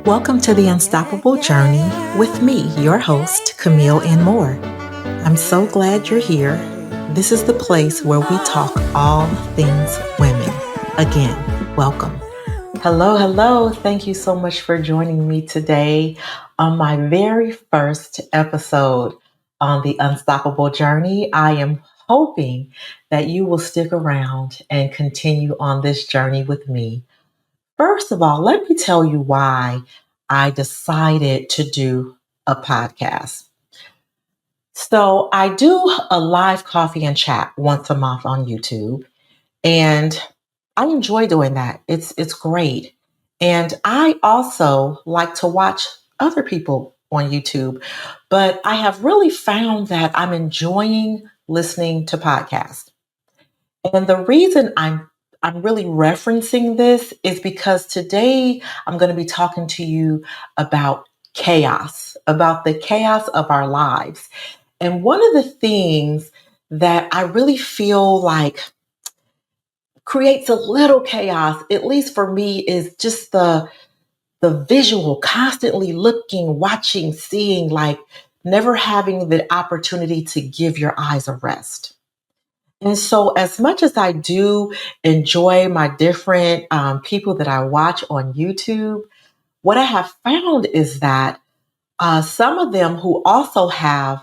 Welcome to the Unstoppable Journey with me, your host, Camille and Moore. I'm so glad you're here. This is the place where we talk all things women. Again, welcome. Hello, hello. Thank you so much for joining me today on my very first episode on the Unstoppable Journey. I am hoping that you will stick around and continue on this journey with me. First of all, let me tell you why I decided to do a podcast. So I do a live coffee and chat once a month on YouTube, and I enjoy doing that. It's great. And I also like to watch other people on YouTube, but I have really found that I'm enjoying listening to podcasts. And the reason I'm really referencing this is because today I'm going to be talking to you about chaos, about the chaos of our lives. And one of the things that I really feel like creates a little chaos, at least for me, is just the visual, constantly looking, watching, seeing, like never having the opportunity to give your eyes a rest. And so, as much as I do enjoy my different people that I watch on YouTube, what I have found is that some of them who also have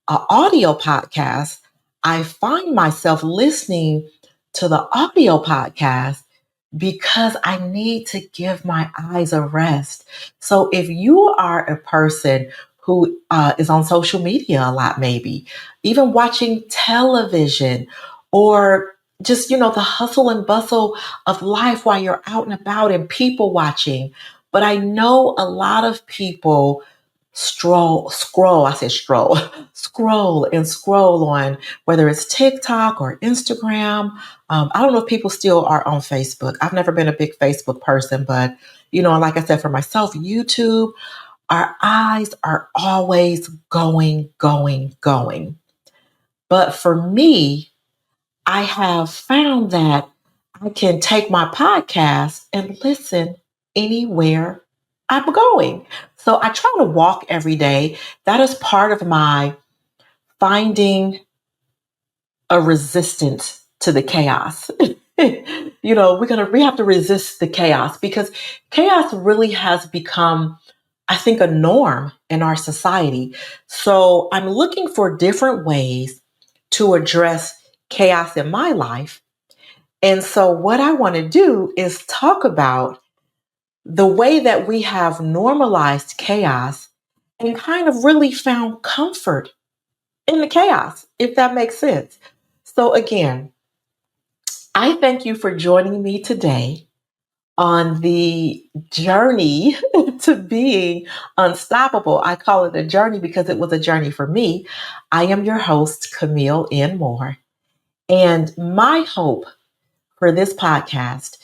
an audio podcast, I find myself listening to the audio podcast because I need to give my eyes a rest. So, if you are a person who is on social media a lot, maybe even watching television or just, the hustle and bustle of life while you're out and about and people watching. But I know a lot of people scroll and scroll on whether it's TikTok or Instagram. I don't know if people still are on Facebook. I've never been a big Facebook person, but like I said, for myself, YouTube, our eyes are always going, going, going. But for me, I have found that I can take my podcast and listen anywhere I'm going. So I try to walk every day. That is part of my finding a resistance to the chaos. We have to resist the chaos because chaos really has become, I think, a norm in our society. So I'm looking for different ways to address chaos in my life. And so what I want to do is talk about the way that we have normalized chaos and kind of really found comfort in the chaos, if that makes sense. So again, I thank you for joining me today on the journey to being unstoppable. I call it a journey because it was a journey for me. I am your host, Camille N. Moore. And my hope for this podcast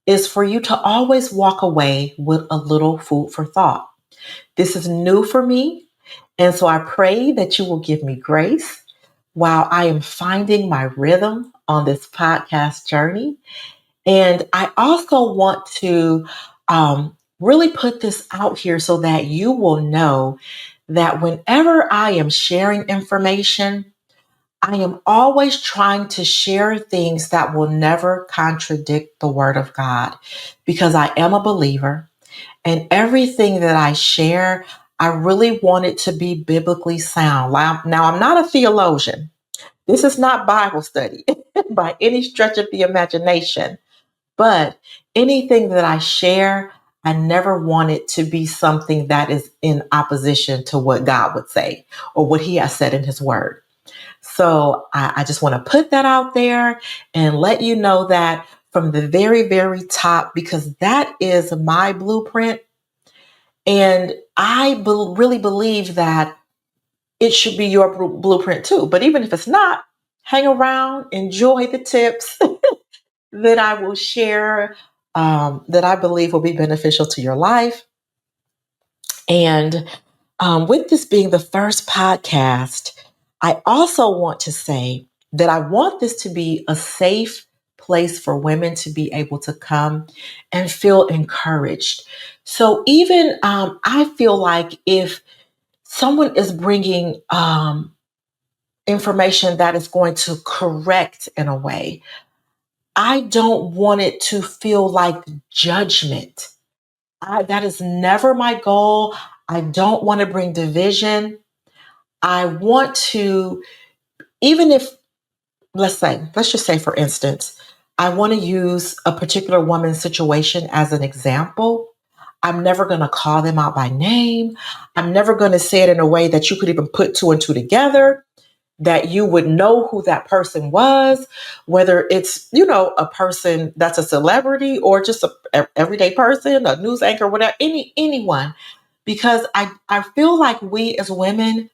is for you to always walk away with a little food for thought. This is new for me. And so I pray that you will give me grace while I am finding my rhythm on this podcast journey. And I also want to really put this out here so that you will know that whenever I am sharing information, I am always trying to share things that will never contradict the Word of God because I am a believer and everything that I share, I really want it to be biblically sound. Now, I'm not a theologian. This is not Bible study by any stretch of the imagination, but anything that I share, I never want it to be something that is in opposition to what God would say or what He has said in His Word. So I just want to put that out there and let you know that from the very, very top, because that is my blueprint. And I really believe that it should be your blueprint too. But even if it's not, hang around, enjoy the tips that I will share that I believe will be beneficial to your life. And with this being the first podcast, I also want to say that I want this to be a safe place for women to be able to come and feel encouraged. So even I feel like if someone is bringing information that is going to correct in a way, I don't want it to feel like judgment. That is never my goal. I don't want to bring division. I want to, even if, let's just say, for instance, I want to use a particular woman's situation as an example. I'm never going to call them out by name. I'm never going to say it in a way that you could even put two and two together, that you would know who that person was, whether it's, a person that's a celebrity or just a everyday person, a news anchor, whatever, anyone. Because I feel like we as women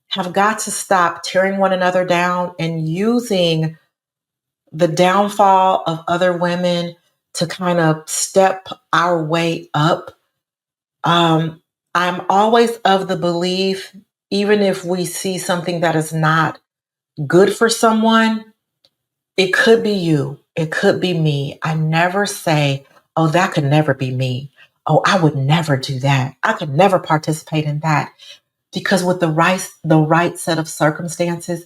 have got to stop tearing one another down and using the downfall of other women to kind of step our way up. I'm always of the belief, even if we see something that is not good for someone, it could be you, it could be me. I never say, oh, that could never be me. Oh, I would never do that. I could never participate in that. Because with the right set of circumstances,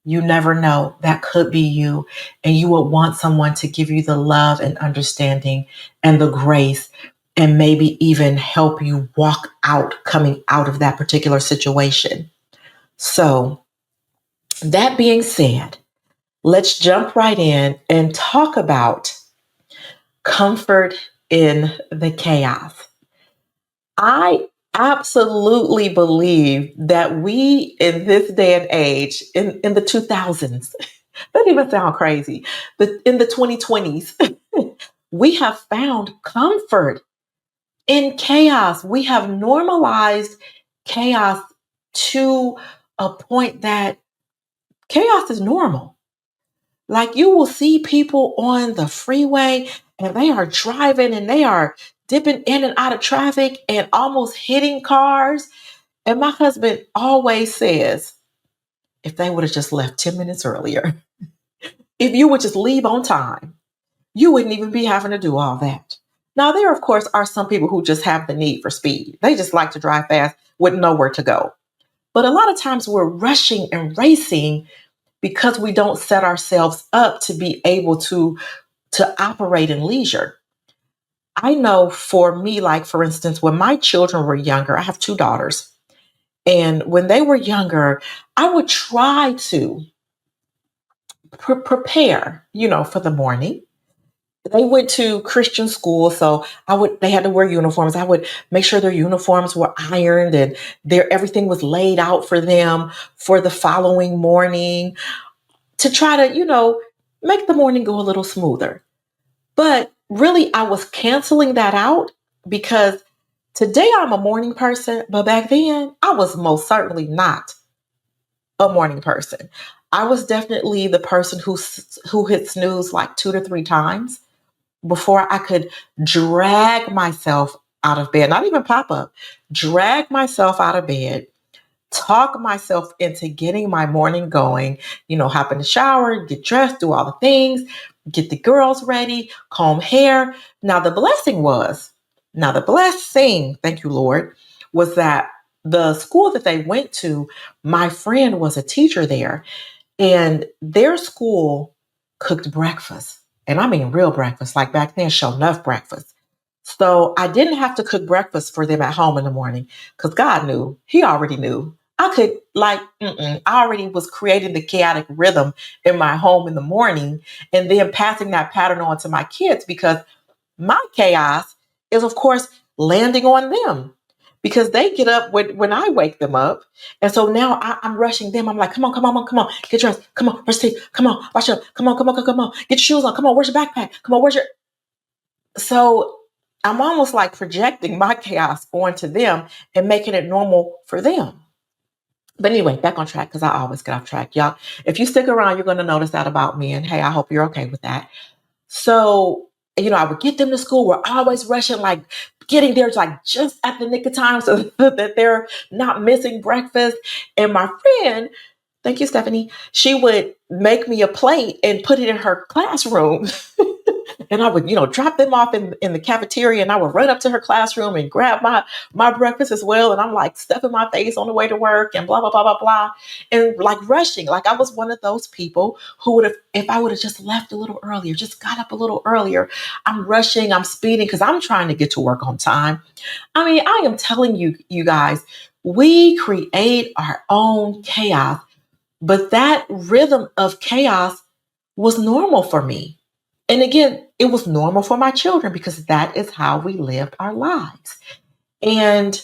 you never know. That could be you. And you would want someone to give you the love and understanding and the grace and maybe even help you walk out, coming out of that particular situation. So, that being said, let's jump right in and talk about comfort in the chaos. I absolutely believe that we, in this day and age, in the 2000s, that even sound crazy, but in the 2020s, we have found comfort in chaos. We have normalized chaos to a point that chaos is normal. Like, you will see people on the freeway and they are driving and they are dipping in and out of traffic and almost hitting cars. And my husband always says, if they would have just left 10 minutes earlier, if you would just leave on time, you wouldn't even be having to do all that. Now, there, of course, are some people who just have the need for speed. They just like to drive fast with nowhere to go. But a lot of times we're rushing and racing because we don't set ourselves up to be able to operate in leisure. I know for me, like, for instance, when my children were younger, I have two daughters. And when they were younger, I would try to prepare, for the morning. They went to Christian school, so they had to wear uniforms. I would make sure their uniforms were ironed and everything was laid out for them for the following morning to try to, make the morning go a little smoother. But really, I was canceling that out because today I'm a morning person, but back then I was most certainly not a morning person. I was definitely the person who hit snooze like 2 to 3 times before I could drag myself out of bed, not even pop up, drag myself out of bed, talk myself into getting my morning going, hop in the shower, get dressed, do all the things, get the girls ready, comb hair. Now the blessing, thank you, Lord, was that the school that they went to, my friend was a teacher there, and their school cooked breakfast. And I mean real breakfast, like back then, show enough breakfast. So I didn't have to cook breakfast for them at home in the morning because God knew, He already knew. I could, I already was creating the chaotic rhythm in my home in the morning and then passing that pattern on to my kids because my chaos is, of course, landing on them because they get up when I wake them up. And so now I'm rushing them. I'm like, come on, come on, come on, get dressed. Come on, brush teeth. Come on, wash up. Come on, come on, come on. Get your shoes on. Come on, where's your backpack? Come on, where's your. So I'm almost like projecting my chaos onto them and making it normal for them. But anyway, back on track because I always get off track. Y'all, if you stick around, you're going to notice that about me. And hey, I hope you're okay with that. So, I would get them to school. We're always rushing, like getting there like just at the nick of time so that they're not missing breakfast. And my friend, thank you, Stephanie, she would make me a plate and put it in her classroom. And I would, drop them off in the cafeteria, and I would run up to her classroom and grab my breakfast as well. And I'm like stuffing my face on the way to work and blah, blah, blah, blah, blah. And like rushing. Like I was one of those people who would have, if I would have just left a little earlier, just got up a little earlier, I'm rushing, I'm speeding because I'm trying to get to work on time. I mean, I am telling you, you guys, we create our own chaos, but that rhythm of chaos was normal for me. And again, it was normal for my children because that is how we lived our lives. And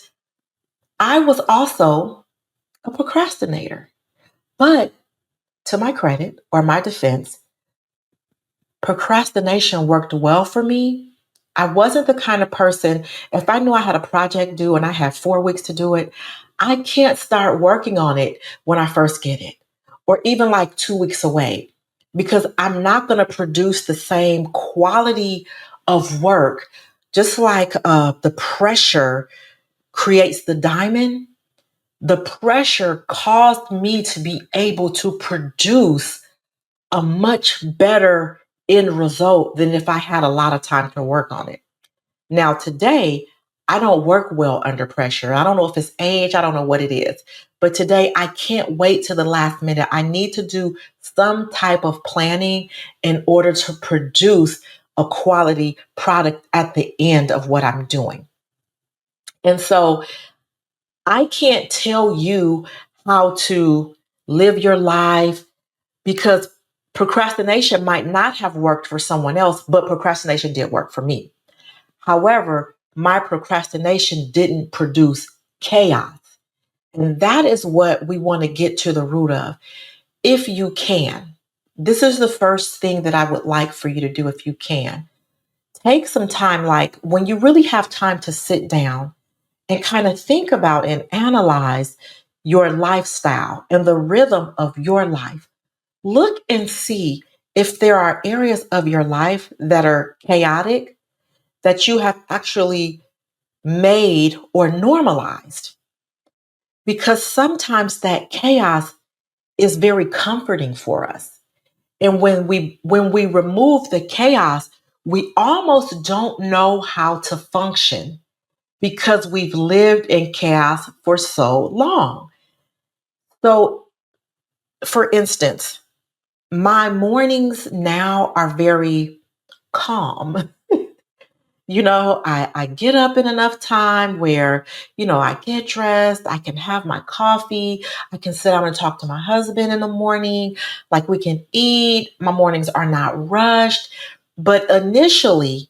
I was also a procrastinator. But to my credit or my defense, procrastination worked well for me. I wasn't the kind of person, if I knew I had a project due and I had 4 weeks to do it, I can't start working on it when I first get it, or even like 2 weeks away, because I'm not going to produce the same quality of work. Just like the pressure creates the diamond, the pressure caused me to be able to produce a much better end result than if I had a lot of time to work on it. Now, today, I don't work well under pressure. I don't know if it's age, I don't know what it is. But today, I can't wait to the last minute. I need to do some type of planning in order to produce a quality product at the end of what I'm doing. And so I can't tell you how to live your life, because procrastination might not have worked for someone else, but procrastination did work for me. However, my procrastination didn't produce chaos. And that is what we want to get to the root of. If you can, this is the first thing that I would like for you to do if you can. Take some time, like when you really have time to sit down and kind of think about and analyze your lifestyle and the rhythm of your life. Look and see if there are areas of your life that are chaotic that you have actually made or normalized. Because sometimes that chaos is very comforting for us. And when we remove the chaos, we almost don't know how to function because we've lived in chaos for so long. So, for instance, my mornings now are very calm. I get up in enough time where, I get dressed, I can have my coffee, I can sit down and talk to my husband in the morning, like we can eat. My mornings are not rushed. But initially,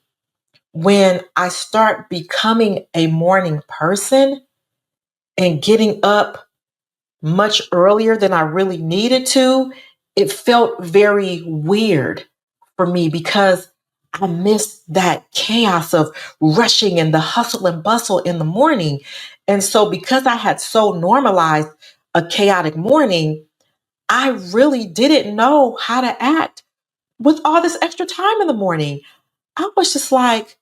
when I start becoming a morning person and getting up much earlier than I really needed to, it felt very weird for me because I missed that chaos of rushing and the hustle and bustle in the morning. And so, because I had so normalized a chaotic morning, I really didn't know how to act with all this extra time in the morning. I was just like,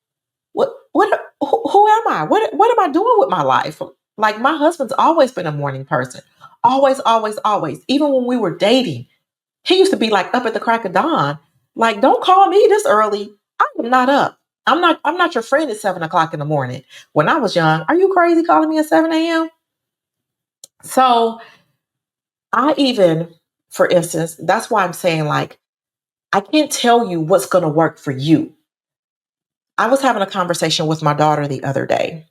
who am I? What am I doing with my life? Like, my husband's always been a morning person. Always, always, always. Even when we were dating, he used to be like up at the crack of dawn. Like, don't call me this early. I am not up. I'm not your friend at 7 o'clock in the morning. When I was young, are you crazy calling me at 7 a.m.? So I even, for instance, that's why I'm saying, like, I can't tell you what's going to work for you. I was having a conversation with my daughter the other day,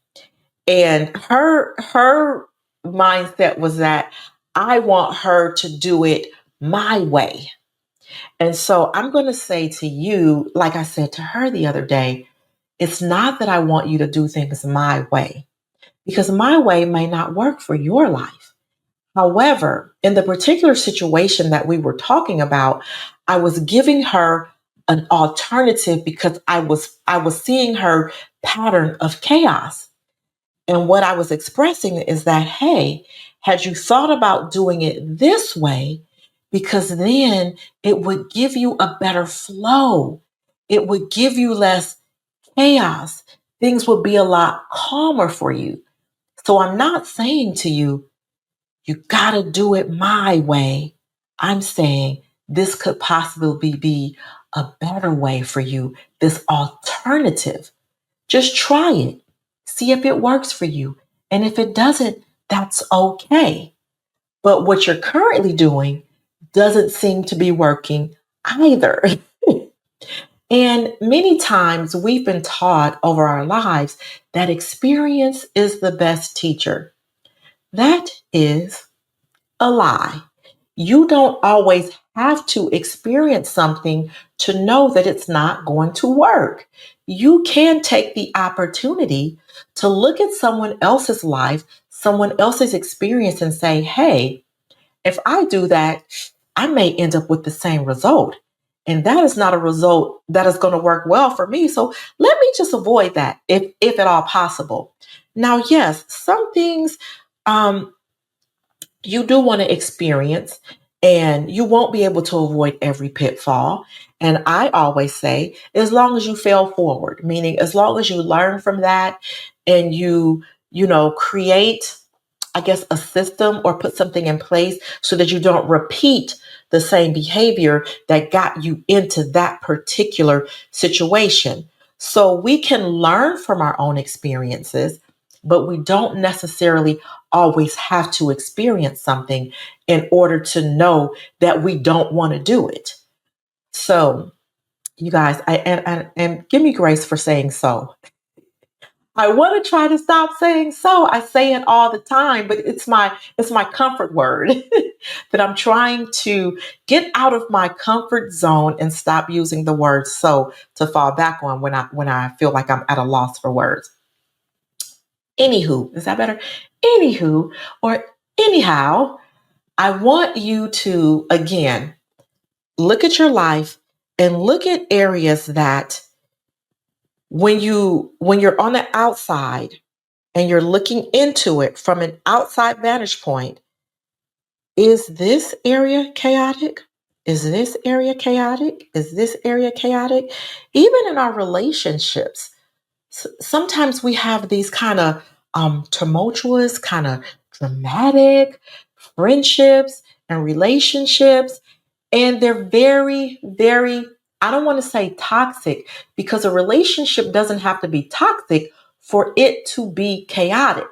and her mindset was that I want her to do it my way. And so I'm going to say to you, like I said to her the other day, it's not that I want you to do things my way, because my way may not work for your life. However, in the particular situation that we were talking about, I was giving her an alternative because I was seeing her pattern of chaos. And what I was expressing is that, hey, had you thought about doing it this way? Because then it would give you a better flow. It would give you less chaos. Things would be a lot calmer for you. So I'm not saying to you, you got to do it my way. I'm saying this could possibly be a better way for you, this alternative. Just try it. See if it works for you. And if it doesn't, that's okay. But what you're currently doing doesn't seem to be working either. And many times we've been taught over our lives that experience is the best teacher. That is a lie. You don't always have to experience something to know that it's not going to work. You can take the opportunity to look at someone else's life, someone else's experience, and say, hey, if I do that, I may end up with the same result. And that is not a result that is going to work well for me. So let me just avoid that if at all possible. Now, yes, some things um, you do want to experience, and you won't be able to avoid every pitfall. And I always say, as long as you fail forward, meaning as long as you learn from that and create, I guess, a system or put something in place so that you don't repeat the same behavior that got you into that particular situation. So we can learn from our own experiences, but we don't necessarily always have to experience something in order to know that we don't want to do it. So, you guys, and give me grace for saying so. I want to try to stop saying so. I say it all the time, but it's my comfort word that I'm trying to get out of my comfort zone and stop using the word so to fall back on when I feel like I'm at a loss for words. Anywho, is that better? Anywho, or anyhow, I want you to again look at your life and look at areas that when you're on the outside and you're looking into it from an outside vantage point, is this area chaotic? Is this area chaotic? Is this area chaotic? Even in our relationships, sometimes we have these kind of tumultuous, kind of dramatic friendships and relationships. And they're very, very, I don't want to say toxic, because a relationship doesn't have to be toxic for it to be chaotic.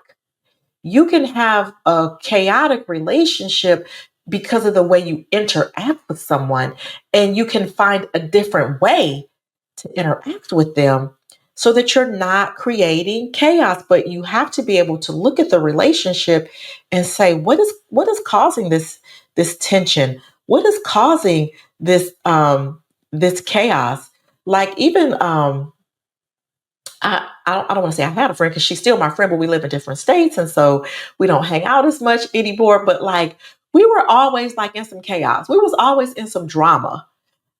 You can have a chaotic relationship because of the way you interact with someone, and you can find a different way to interact with them so that you're not creating chaos. But you have to be able to look at the relationship and say, what is causing this tension? What is causing this chaos? Like, even I don't want to say I had a friend, because she's still my friend, but we live in different states. And so we don't hang out as much anymore. But like, we were always like in some chaos. We was always in some drama.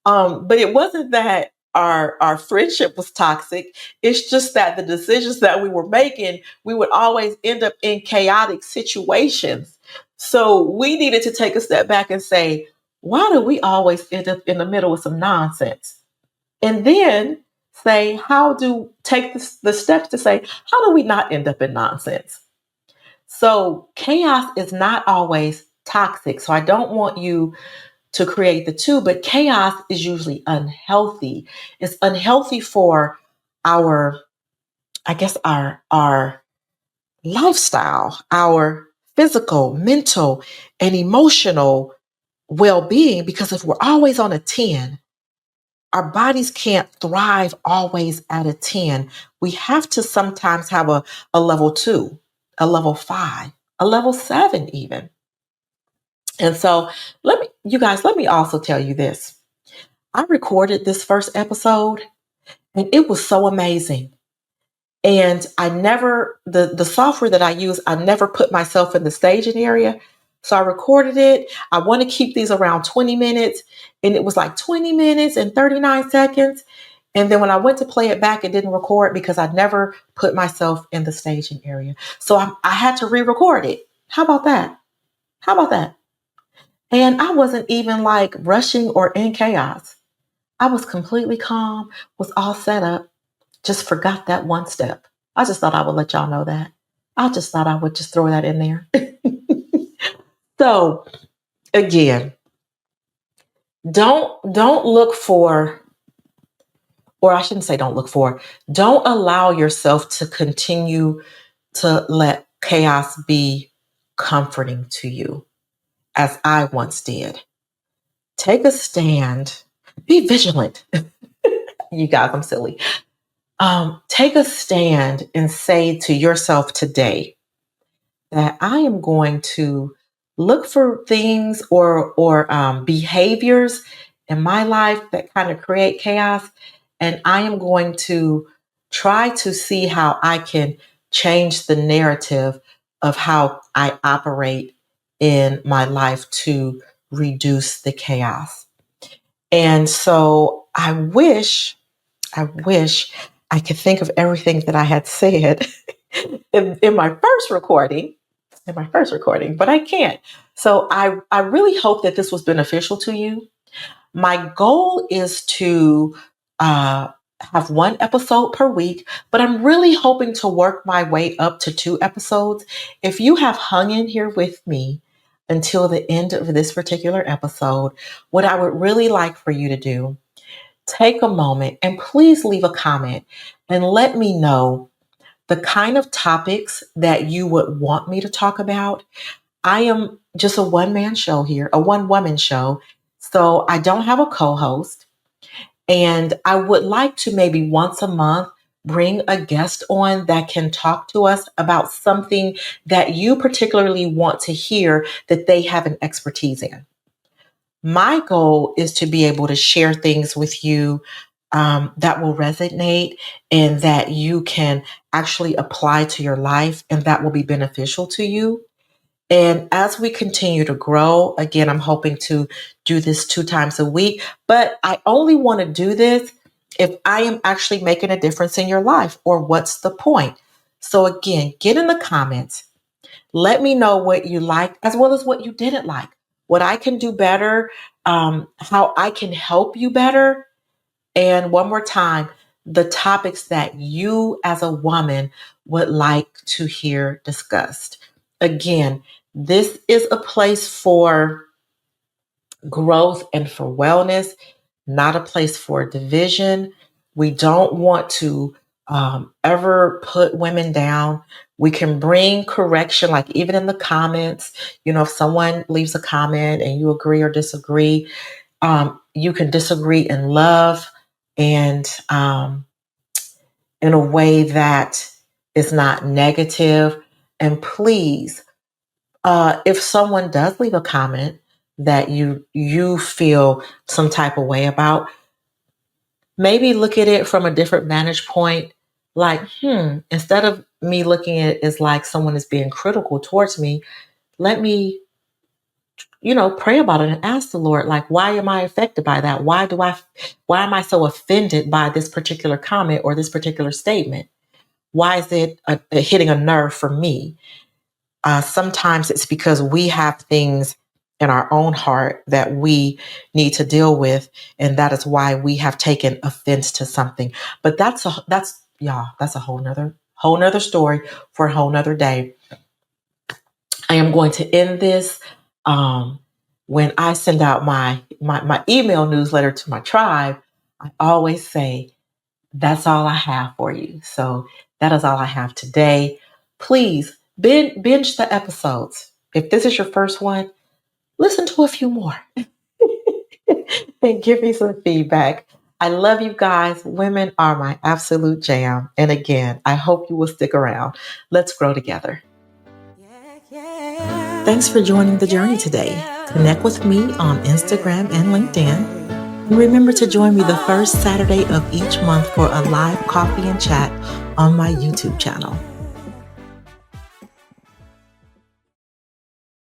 But it wasn't that our friendship was toxic. It's just that the decisions that we were making, we would always end up in chaotic situations. So we needed to take a step back and say, why do we always end up in the middle of some nonsense? And then say, how do take the steps to say, how do we not end up in nonsense? So chaos is not always toxic. So I don't want you to create the two, but chaos is usually unhealthy. It's unhealthy for our, I guess, our lifestyle, our physical, mental, and emotional well-being. Because if we're always on a 10, our bodies can't thrive always at a 10. We have to sometimes have a level 2, a level 5, a level 7 even. And so you guys, let me also tell you this. I recorded this first episode and it was so amazing. And I never, the software that I use, I never put myself in the staging area. So I recorded it. I want to keep these around 20 minutes. And it was like 20 minutes and 39 seconds. And then when I went to play it back, it didn't record because I never put myself in the staging area. So I had to re-record it. How about that? How about that? And I wasn't even like rushing or in chaos. I was completely calm, was all set up, just forgot that one step. I just thought I would let y'all know that. I just thought I would just throw that in there. So again, don't look for or I shouldn't say don't look for, don't allow yourself to continue to let chaos be comforting to you, as I once did. Take a stand, be vigilant. You guys, I'm silly. Take a stand and say to yourself today that I am going to look for things or behaviors in my life that kind of create chaos, and I am going to try to see how I can change the narrative of how I operate in my life to reduce the chaos. And so I wish I could think of everything that I had said in my first recording, but I can't. So I really hope that this was beneficial to you. My goal is to have one episode per week, but I'm really hoping to work my way up to 2 episodes. If you have hung in here with me until the end of this particular episode, what I would really like for you to do, take a moment and please leave a comment and let me know the kind of topics that you would want me to talk about. I am just a one-man show here, a one-woman show. So I don't have a co-host. And I would like to maybe once a month bring a guest on that can talk to us about something that you particularly want to hear that they have an expertise in. My goal is to be able to share things with you that will resonate and that you can actually apply to your life and that will be beneficial to you. And as we continue to grow, again, I'm hoping to do this 2 times a week, but I only want to do this if I am actually making a difference in your life, or what's the point? So again, get in the comments. Let me know what you liked as well as what you didn't like, what I can do better, how I can help you better. And one more time, the topics that you as a woman would like to hear discussed. Again, this is a place for growth and for wellness, not a place for division. We don't want to ever put women down. We can bring correction, like even in the comments. If someone leaves a comment and you agree or disagree, you can disagree in love and in a way that is not negative. And please, if someone does leave a comment that you feel some type of way about, maybe look at it from a different vantage point. Like, instead of me looking at it as like someone is being critical towards me, let me, pray about it and ask the Lord, like, why am I affected by that? Why am I so offended by this particular comment or this particular statement? Why is it hitting a nerve for me? Sometimes it's because we have things in our own heart that we need to deal with, and that is why we have taken offense to something. But that's a whole nother story for a whole nother day. I am going to end this. When I send out my email newsletter to my tribe, I always say, that's all I have for you. So that is all I have today. Please binge the episodes. If this is your first one, listen to a few more and give me some feedback. I love you guys. Women are my absolute jam. And again, I hope you will stick around. Let's grow together. Thanks for joining the journey today. Connect with me on Instagram and LinkedIn. And remember to join me the first Saturday of each month for a live coffee and chat on my YouTube channel.